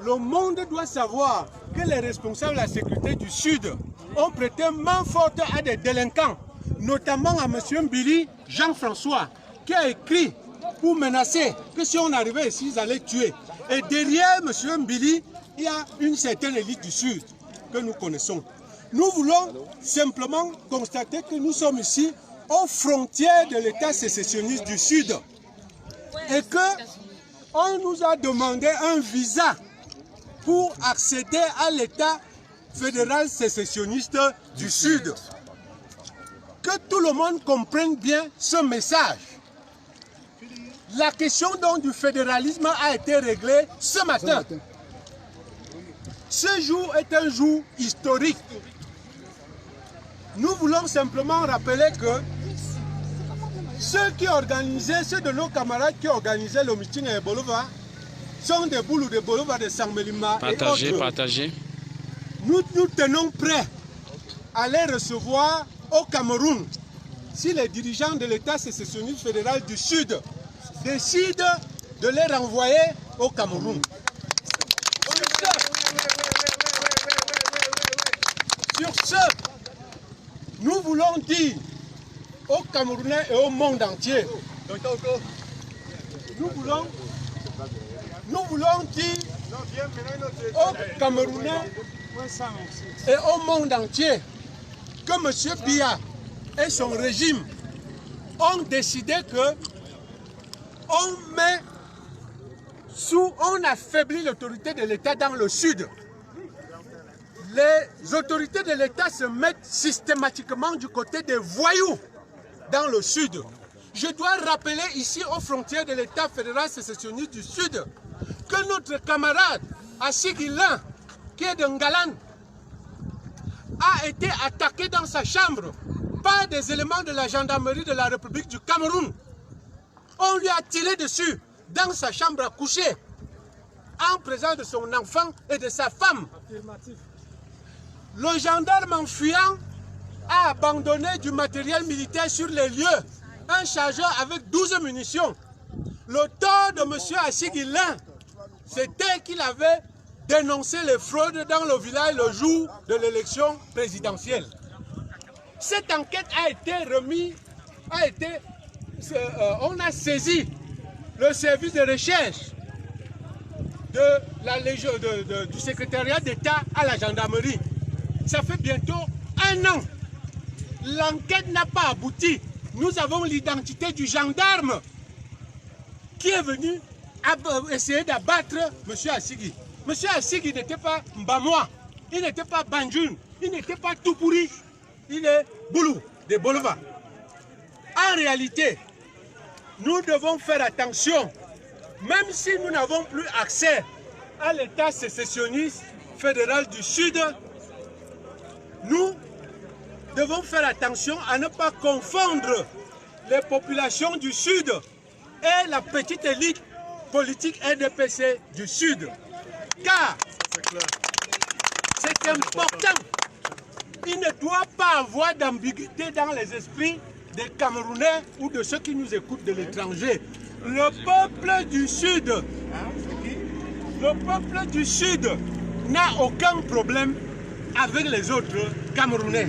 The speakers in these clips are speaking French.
Le monde doit savoir que les responsables de la sécurité du Sud ont prêté main forte à des délinquants, notamment à M. Mbili Jean-François, qui a écrit pour menacer que si on arrivait ici, ils allaient tuer. Et derrière M. Mbili, il y a une certaine élite du Sud que nous connaissons. Nous voulons simplement constater que nous sommes ici aux frontières de l'État sécessionniste du Sud et qu'on nous a demandé un visa pour accéder à l'État fédéral sécessionniste du Sud. Que tout le monde comprenne bien ce message. La question donc du fédéralisme a été réglée ce matin. Ce jour est un jour historique. Nous voulons simplement rappeler que ceux de nos camarades qui organisaient le meeting à Bolova sont des Boulous de Bolova de Sangmelima et autres. Partagez. Nous tenons prêts à les recevoir au Cameroun si les dirigeants de l'État sécessionniste fédéral du Sud décident de les renvoyer au Cameroun. Sur ce, nous voulons dire aux Camerounais et au monde entier, nous voulons dire aux Camerounais et au monde entier que M. Biya et son régime ont décidé que on affaiblit l'autorité de l'État dans le Sud. Les autorités de l'État se mettent systématiquement du côté des voyous dans le Sud. Je dois rappeler ici aux frontières de l'État fédéral sécessionniste du Sud que notre camarade Assigilin, qui est de Ngalan, a été attaqué dans sa chambre par des éléments de la gendarmerie de la République du Cameroun. On lui a tiré dessus dans sa chambre à coucher en présence de son enfant et de sa femme. Le gendarme en fuyant a abandonné du matériel militaire sur les lieux, un chargeur avec 12 munitions. Le tort de M. Assigilin, c'était qu'il avait dénoncé les fraudes dans le village le jour de l'élection présidentielle. Cette enquête a été remise, on a saisi le service de recherche de du secrétariat d'État à la gendarmerie. Ça fait bientôt 1 an. L'enquête n'a pas abouti. Nous avons l'identité du gendarme qui est venu essayer d'abattre M. Assigui. M. Assigui n'était pas Mbamois, il n'était pas Banjoun, il n'était pas tout pourri. Il est Boulou, de Bolova. En réalité, nous devons faire attention, même si nous n'avons plus accès à l'État sécessionniste fédéral du Sud, nous devons faire attention à ne pas confondre les populations du Sud et la petite élite politique RDPC du Sud. Car c'est important. Il ne doit pas avoir d'ambiguïté dans les esprits des Camerounais ou de ceux qui nous écoutent de l'étranger. Le peuple du Sud n'a aucun problème avec les autres Camerounais.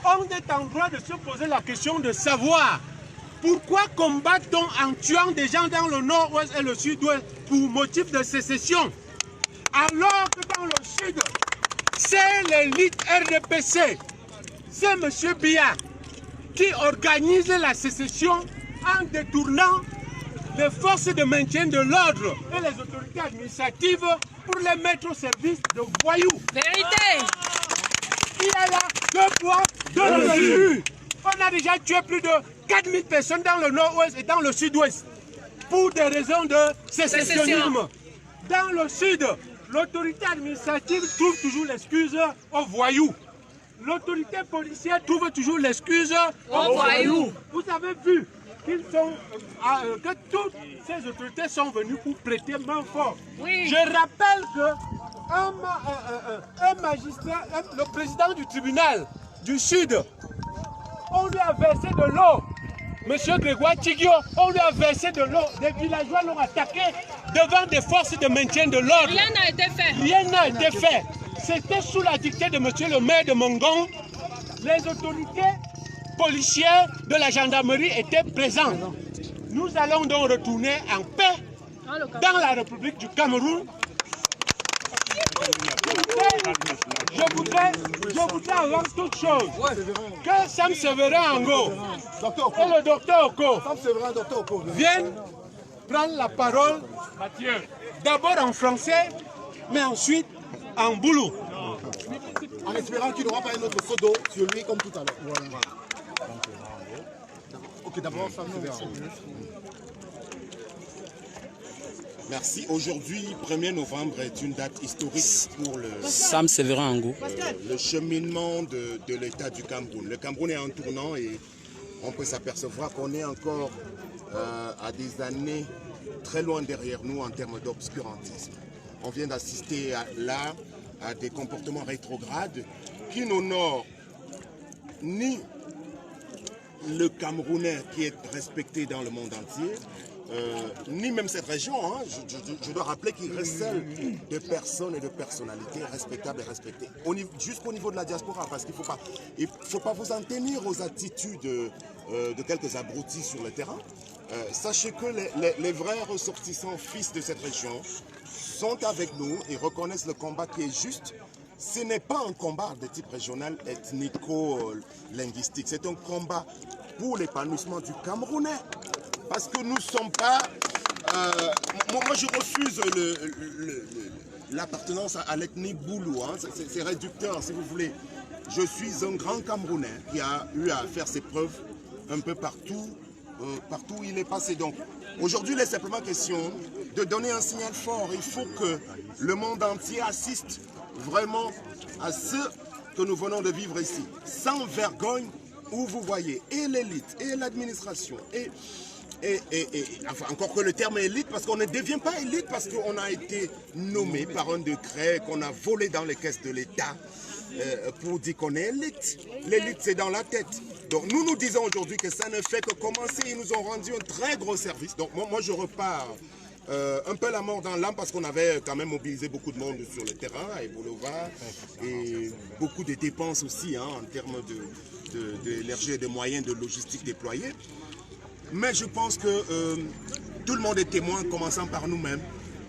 On est en droit de se poser la question de savoir pourquoi combat-on en tuant des gens dans le nord-ouest et le sud-ouest pour motif de sécession, alors que dans le sud, c'est l'élite RDPC, c'est M. Biya qui organise la sécession en détournant les forces de maintien de l'ordre et les autorités administratives pour les mettre au service de voyous. Vérité! Il y a là 2 poids, 2 mesures. On a déjà tué plus de 4000 personnes dans le nord-ouest et dans le sud-ouest pour des raisons de sécessionnisme. Dans le sud, l'autorité administrative trouve toujours l'excuse aux voyous. L'autorité policière trouve toujours l'excuse aux voyous. Vous avez vu que toutes ces autorités sont venues pour prêter main forte. Oui. Je rappelle que un magistrat, le président du tribunal du Sud, on lui a versé de l'eau Monsieur Grégoire Tigio, on lui a versé de l'eau. Des villageois l'ont attaqué devant des forces de maintien de l'ordre. Rien n'a été fait. Rien n'a été fait. C'était sous la dictée de monsieur le maire de Mongon. Les autorités policières de la gendarmerie étaient présentes. Nous allons donc retourner en paix dans la République du Cameroun. Je voudrais avant toute chose que Sam Séverin Ango et le docteur Oko viennent prendre la parole, d'abord en français, mais ensuite en boulou. En espérant qu'il n'aura pas un autre seau d'eau sur lui comme tout à l'heure. Voilà. Ok, d'abord, Sam Séverin. Merci. Aujourd'hui, 1er novembre est une date historique pour Sam Séverin Ango. Le cheminement de l'État du Cameroun. Le Cameroun est en tournant et on peut s'apercevoir qu'on est encore à des années très loin derrière nous en termes d'obscurantisme. On vient d'assister là à des comportements rétrogrades qui n'honorent ni le Camerounais qui est respecté dans le monde entier, ni même cette région. Hein. Je dois rappeler qu'il recèle de personnes et de personnalités respectables et respectées. Jusqu'au niveau de la diaspora, parce qu'il ne faut pas vous en tenir aux attitudes de quelques abrutis sur le terrain. Sachez que les vrais ressortissants fils de cette région sont avec nous et reconnaissent le combat qui est juste. Ce n'est pas un combat de type régional, ethnico-linguistique. C'est un combat pour l'épanouissement du Camerounais. Parce que nous ne sommes pas... moi, je refuse l'appartenance à l'ethnie Boulou. Hein. C'est réducteur, si vous voulez. Je suis un grand Camerounais qui a eu à faire ses preuves un peu partout, partout où il est passé. Donc, aujourd'hui, il est simplement question de donner un signal fort. Il faut que le monde entier assiste vraiment à ce que nous venons de vivre ici. Sans vergogne, où vous voyez et l'élite, et l'administration, enfin, encore que le terme élite, parce qu'on ne devient pas élite parce qu'on a été nommé par un décret, qu'on a volé dans les caisses de l'État pour dire qu'on est élite. L'élite, c'est dans la tête. Donc nous, nous disons aujourd'hui que ça ne fait que commencer. Ils nous ont rendu un très gros service. Donc moi je repars un peu la mort dans l'âme parce qu'on avait quand même mobilisé beaucoup de monde sur le terrain, à Ebolova, et beaucoup de dépenses aussi hein, en termes d'énergie et de moyens de logistique déployés. Mais je pense que tout le monde est témoin, commençant par nous-mêmes,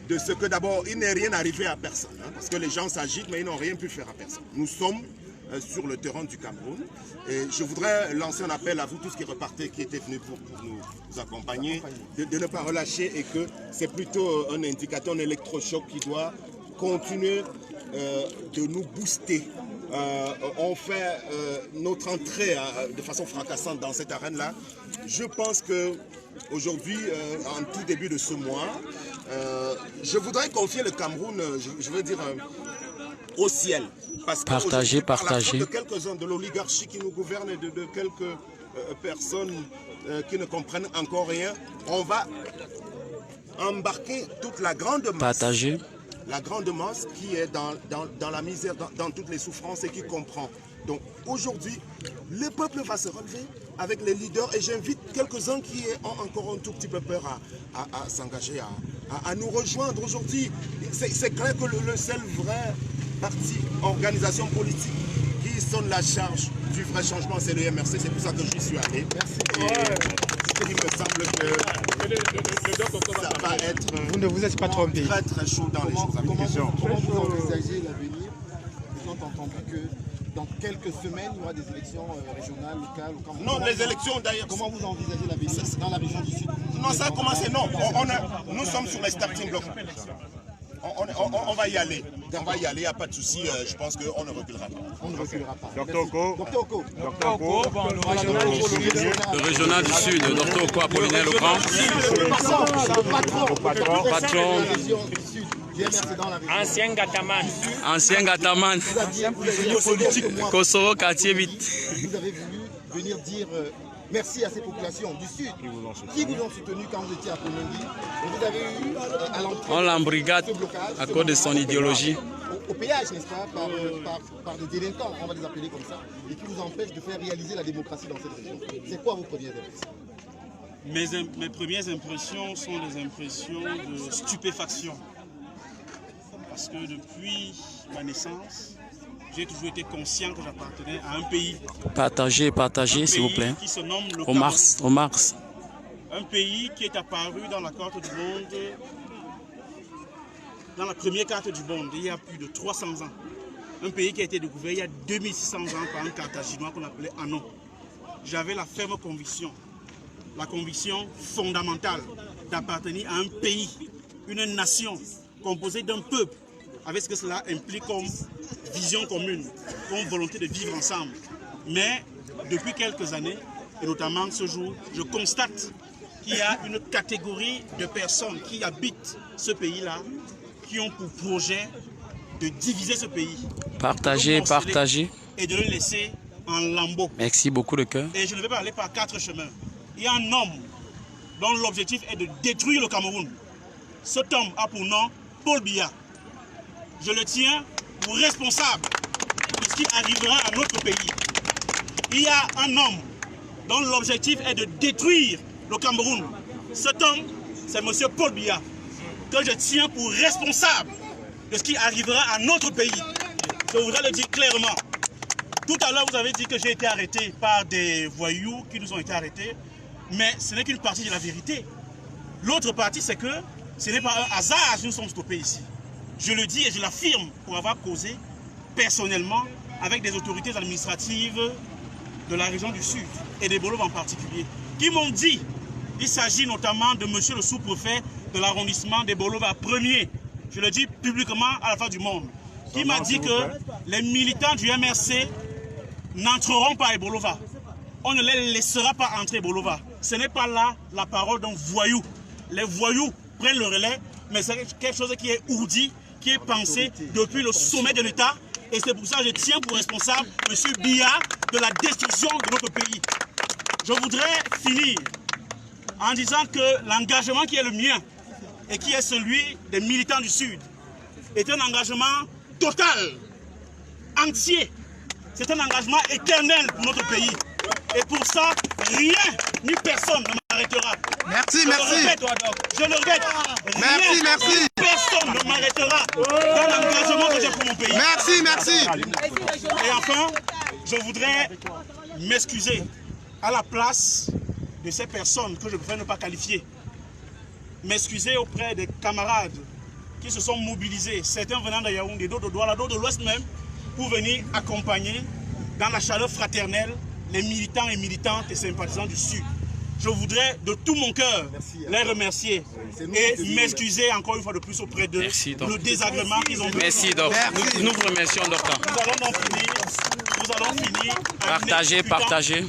de ce que d'abord, il n'est rien arrivé à personne. Hein, parce que les gens s'agitent, mais ils n'ont rien pu faire à personne. Nous sommes sur le terrain du Cameroun. Et je voudrais lancer un appel à vous tous qui repartez, qui étaient venus pour nous accompagner, de ne pas relâcher et que c'est plutôt un indicateur, un électrochoc qui doit continuer de nous booster. On fait notre entrée de façon fracassante dans cette arène-là. Je pense qu'aujourd'hui, en tout début de ce mois, je voudrais confier le Cameroun, je veux dire, au ciel. Parce que partagez. De quelques-uns de l'oligarchie qui nous gouverne et de quelques personnes qui ne comprennent encore rien, on va embarquer toute la grande masse. Partagez. La grande masse qui est dans la misère, dans toutes les souffrances et qui comprend. Donc aujourd'hui, le peuple va se relever avec les leaders et j'invite quelques-uns qui ont encore un tout petit peu peur à s'engager, à nous rejoindre aujourd'hui. C'est clair que le seul vrai parti, organisation politique qui sonne la charge du vrai changement, c'est le MRC. C'est pour ça que j'y suis allé. Et il me semble que ça va être Vous ne vous êtes pas trompé. Très très chaud dans les choses. Comment vous envisagez l'avenir? Nous avons entendu que dans quelques semaines, il y aura des élections régionales, locales. Non, les élections d'ailleurs. Comment vous envisagez l'avenir dans la région du Sud? Non, ça a commencé, non. Nous sommes sur les starting blocks. On va y aller. On va y aller, il n'y a pas de souci. Je pense qu'on ne reculera pas. On ne reculera pas. Docteur Oko. Docteur Oko. Le régional du Sud, Docteur Oko Apollinaire Legrand. Le Patron. Ancien Gataman. Ancien Gataman. Kosovo quartier 8. Vous avez voulu venir dire merci à ces populations du Sud qui vous ont soutenu quand vous étiez à Konongi. Et vous avez eu à l'entrée On l'embrigade à cause de son idéologie. Au péage, n'est-ce pas, par des délinquants, on va les appeler comme ça, et qui vous empêchent de faire réaliser la démocratie dans cette région. C'est quoi vos premières réflexions? Mes premières impressions sont des impressions de stupéfaction. Parce que depuis ma naissance, j'ai toujours été conscient que j'appartenais à un pays. Partagez, s'il vous plaît. Qui se nomme le Au Mars. Un pays qui est apparu dans la carte du monde, dans la première carte du monde, il y a plus de 300 ans. Un pays qui a été découvert il y a 2600 ans par un Carthaginois qu'on appelait Hanno. J'avais la ferme conviction, la conviction fondamentale d'appartenir à un pays, une nation composée d'un peuple, avec ce que cela implique comme vision commune, comme volonté de vivre ensemble. Mais depuis quelques années, et notamment ce jour, je constate qu'il y a une catégorie de personnes qui habitent ce pays-là, qui ont pour projet de diviser ce pays. Partagez. Et de le laisser en lambeaux. Merci beaucoup de cœur. Et je ne vais pas aller par 4 chemins. Il y a un homme dont l'objectif est de détruire le Cameroun. Cet homme a pour nom Paul Biya. Je le tiens pour responsable de ce qui arrivera à notre pays. Il y a un homme dont l'objectif est de détruire le Cameroun. Cet homme, c'est M. Paul Biya, que je tiens pour responsable de ce qui arrivera à notre pays. Je voudrais le dire clairement. Tout à l'heure, vous avez dit que j'ai été arrêté par des voyous qui nous ont été arrêtés, mais ce n'est qu'une partie de la vérité. L'autre partie, c'est que ce n'est pas un hasard si nous sommes stoppés ici. Je le dis et je l'affirme pour avoir causé personnellement avec des autorités administratives de la région du Sud et des Bolov en particulier, qui m'ont dit, il s'agit notamment de monsieur le sous-préfet de l'arrondissement des Bolov à premier, je le dis publiquement à la face du monde, qui m'a dit que les militants du MRC n'entreront pas à Bolova. On ne les laissera pas entrer à Bolova. Ce n'est pas là la parole d'un voyou. Les voyous prennent le relais, mais c'est quelque chose qui est ourdi, qui est pensé depuis le sommet de l'État. Et c'est pour ça que je tiens pour responsable M. Biya de la destruction de notre pays. Je voudrais finir en disant que l'engagement qui est le mien et qui est celui des militants du Sud est un engagement total, entier. C'est un engagement éternel pour notre pays. Et pour ça, rien ni personne ne m'arrêtera. Merci. Je le répète. Merci. Personne ne m'arrêtera dans l'engagement que j'ai pour mon pays. Merci. Et enfin, je voudrais m'excuser à la place de ces personnes que je préfère ne pas qualifier. M'excuser auprès des camarades qui se sont mobilisés, certains venant de Yaoundé, d'autres de Douala, d'autres de l'Ouest même, pour venir accompagner dans la chaleur fraternelle les militants et militantes et sympathisants du Sud. Je voudrais de tout mon cœur les remercier et m'excuser encore une fois de plus auprès d'eux le désagrément qu'ils ont vécu. Merci, Doc. Nous vous remercions, Docteur. Nous allons finir Partagez.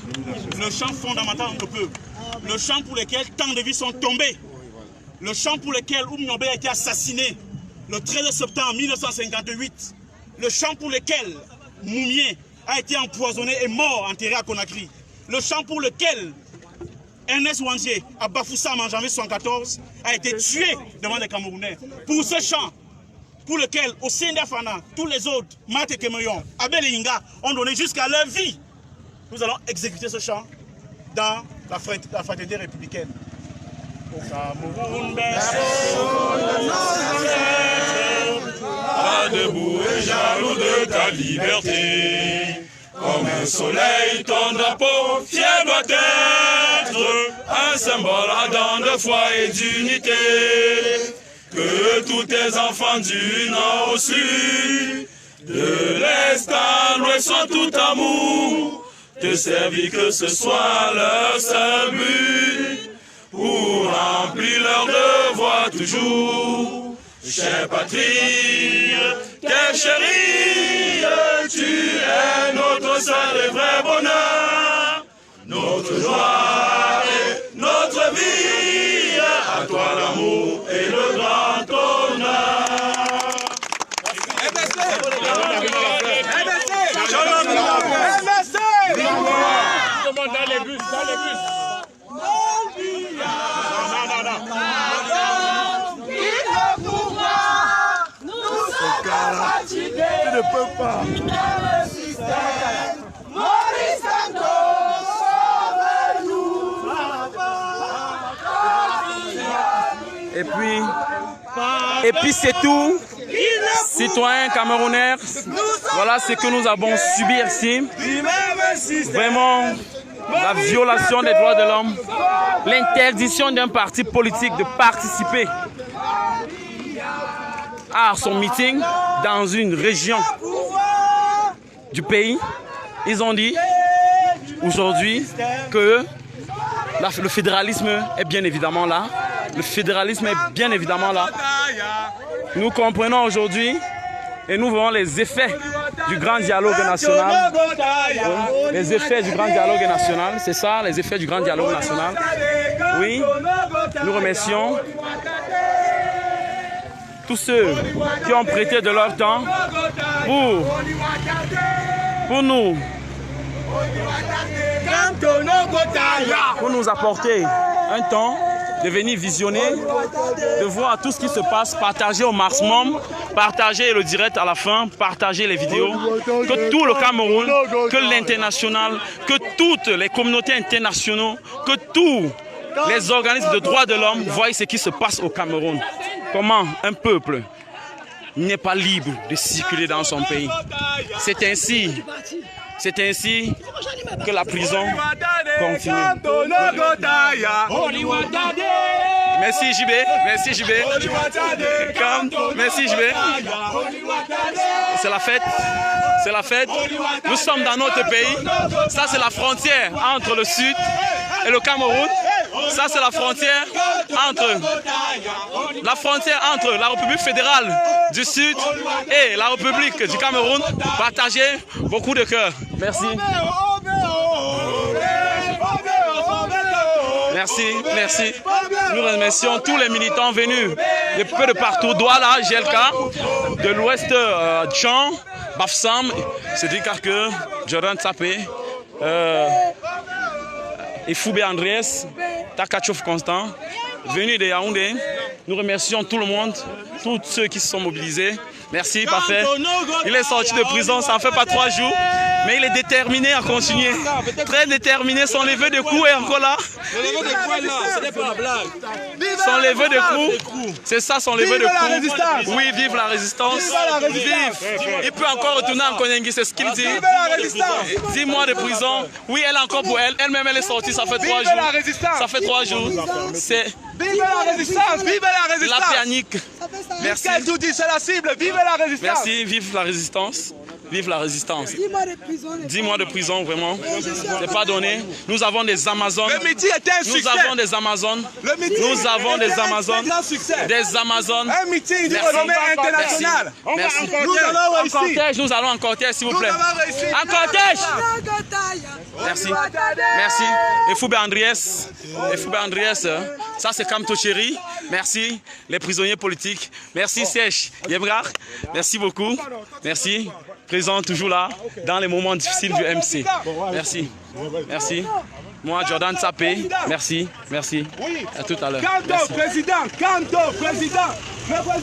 le champ fondamental de notre peuple, le champ pour lequel tant de vies sont tombées, le champ pour lequel Oumniobé a été assassiné le 13 septembre 1958, le champ pour lequel Moumié a été empoisonné et mort enterré à Conakry, le champ pour lequel Ernest Ouangé à Bafoussam en janvier 1974 a été tué devant les Camerounais. Pour ce champ pour lequel au Fana, tous les autres, Mate Kemeyon, Abel et Inga, ont donné jusqu'à leur vie, nous allons exécuter ce chant dans la fraternité républicaine. Au Cameroun, pas debout et jaloux de ta liberté. Comme un soleil, ton drapeau fier doit être un symbole ardent de foi et d'unité. Que tous tes enfants du nord au sud, de l'est à l'ouest soient tout amour, te servir que ce soit leur seul but, pour remplir leur devoir toujours. Chère patrie, quelle chérie, tu es notre seul et vrai bonheur, notre joie et notre vie, à toi l'amour et le grand honneur. Dans les bus. Tu ne peux pas. Maurice Santos, sauve-nous. Et puis c'est tout. Citoyens camerounais, voilà ce que nous avons subi ici. Vraiment, la violation des droits de l'homme, l'interdiction d'un parti politique de participer à son meeting dans une région du pays. Ils ont dit aujourd'hui que le fédéralisme est bien évidemment là. Le fédéralisme est bien évidemment là. Nous comprenons aujourd'hui et nous voyons les effets du grand dialogue national. Les effets du grand dialogue national, c'est ça, les effets du grand dialogue national. Oui, nous remercions tous ceux qui ont prêté de leur temps pour nous apporter un temps de venir visionner, de voir tout ce qui se passe, partager au maximum, partager le direct à la fin, partager les vidéos, que tout le Cameroun, que l'international, que toutes les communautés internationales, que tous les organismes de droits de l'homme voient ce qui se passe au Cameroun. Comment un peuple n'est pas libre de circuler dans son pays. C'est ainsi que la prison continue. Merci JB, merci JB. Merci JB. C'est la fête, c'est la fête. Nous sommes dans notre pays. Ça c'est la frontière entre le sud et le Cameroun. Ça c'est la frontière entre la République fédérale du Sud et la République du Cameroun. Partagez beaucoup de cœur. Merci. Merci, merci. Nous remercions tous les militants venus de peu de partout. Douala, GLK, de l'Ouest, Jean, Bafsam, Cédric Arqueux, Jordan Tsapé, Ifoubé Andrés, Takachouf Constant, venus de Yaoundé. Nous remercions tout le monde, tous ceux qui se sont mobilisés. Merci, parfait. Il est sorti de prison, ça ne fait pas 3 jours, mais il est déterminé à continuer. Très déterminé, son lever de coups est encore là. Son lever de coups, c'est ça son lever de coups. Oui, vive la résistance. Vive. Il peut encore retourner en Konyengi, c'est ce qu'il dit. 10 mois de prison. Oui, elle encore pour elle. Elle-même, elle est sortie, ça fait 3 jours. Ça fait 3 jours. C'est... Vive la résistance! Vive la résistance! La panique. Merci. C'est la cible. Vive la résistance! Merci, vive la résistance. Vive la résistance. 10 mois de prison. 10 mois de prison, vraiment. C'est pas donné. Nous avons des Amazones. Le meeting était un succès. Nous avons des Amazones. Nous avons des Amazones. Des Amazones. Un meeting de renommée internationale. Merci. Nous allons réussir. En cortège, nous allons en cortège, s'il vous plaît. En cortège. Merci. Merci. Et Foubé Andrés, ça c'est Kamto Chéri. Merci. Les prisonniers politiques. Merci Sèche Yebrar. Merci beaucoup. Merci. Présent toujours là, dans les moments difficiles du MC. Merci. Merci. Moi, Jordan Tsapé. Merci. Merci. À tout à l'heure. Kanto, président. Kanto, président.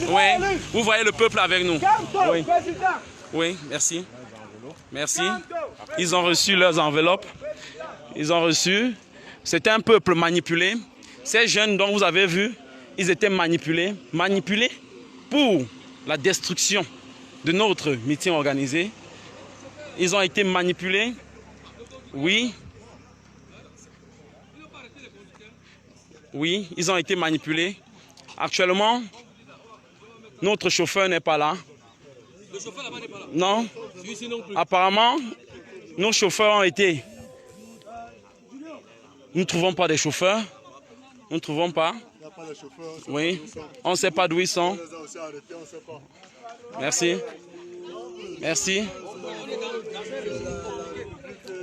Oui, vous voyez le peuple avec nous. Oui. Oui, merci. Merci. Ils ont reçu leurs enveloppes. Ils ont reçu. C'était un peuple manipulé. Ces jeunes dont vous avez vu, ils étaient manipulés. Manipulés pour la destruction de notre meeting organisé. Ils ont été manipulés. Oui. Oui, ils ont été manipulés. Actuellement, notre chauffeur n'est pas là. Le chauffeur là-bas n'est pas là? Non. Apparemment, nos chauffeurs ont été... Nous ne trouvons pas des chauffeurs. Nous ne trouvons pas. Oui. On ne sait pas d'où ils sont. Merci. Merci.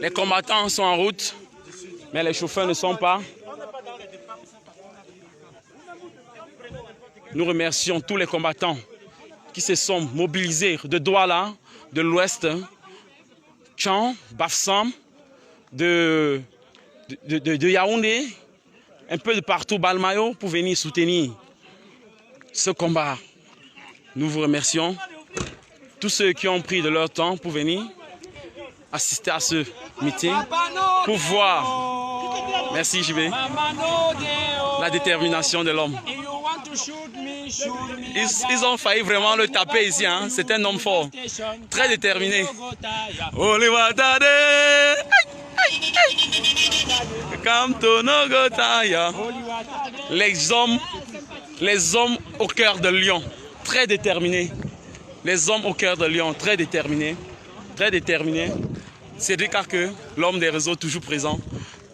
Les combattants sont en route, mais les chauffeurs ne sont pas. Nous remercions tous les combattants qui se sont mobilisés de Douala, de l'Ouest, Tchan, Bafsam, de Yaoundé, un peu de partout, Balmayo, pour venir soutenir ce combat. Nous vous remercions, tous ceux qui ont pris de leur temps pour venir assister à ce meeting, pour voir, merci JB, la détermination de l'homme. Ils ont failli vraiment le taper ici. Hein. C'est un homme fort, très déterminé. Oliwatade, Kamtonogotaya. Les hommes au cœur de lion, très déterminés. Les hommes au cœur de lion, très déterminés. Très déterminés. Cédric Arqueux, l'homme des réseaux, toujours présent.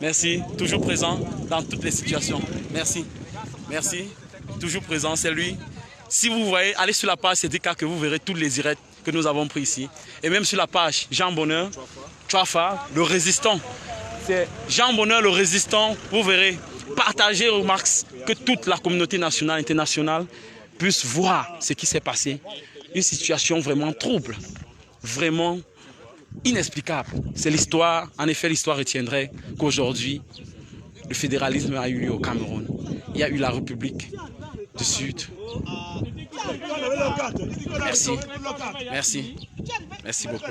Merci, toujours présent dans toutes les situations. Merci, merci, toujours présent, c'est lui. Si vous voyez, allez sur la page Cédric Arqueux, vous verrez tous les directs que nous avons pris ici. Et même sur la page Jean Bonheur, Tchafa, le résistant. C'est Jean Bonheur, le résistant, vous verrez. Partagez au max, que toute la communauté nationale, internationale puisse voir ce qui s'est passé. Une situation vraiment trouble, vraiment inexplicable. C'est l'histoire, en effet l'histoire retiendrait qu'aujourd'hui, le fédéralisme a eu lieu au Cameroun. Il y a eu la République du Sud. Merci, merci, merci beaucoup.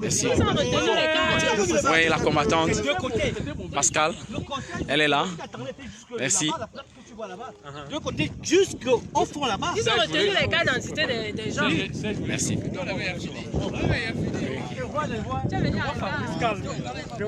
Merci. Vous voyez la combattante, Pascal, elle est là. Merci. De côté jusqu'au fond là-bas. Ils ont retenu les cas d'identité des gens. Merci.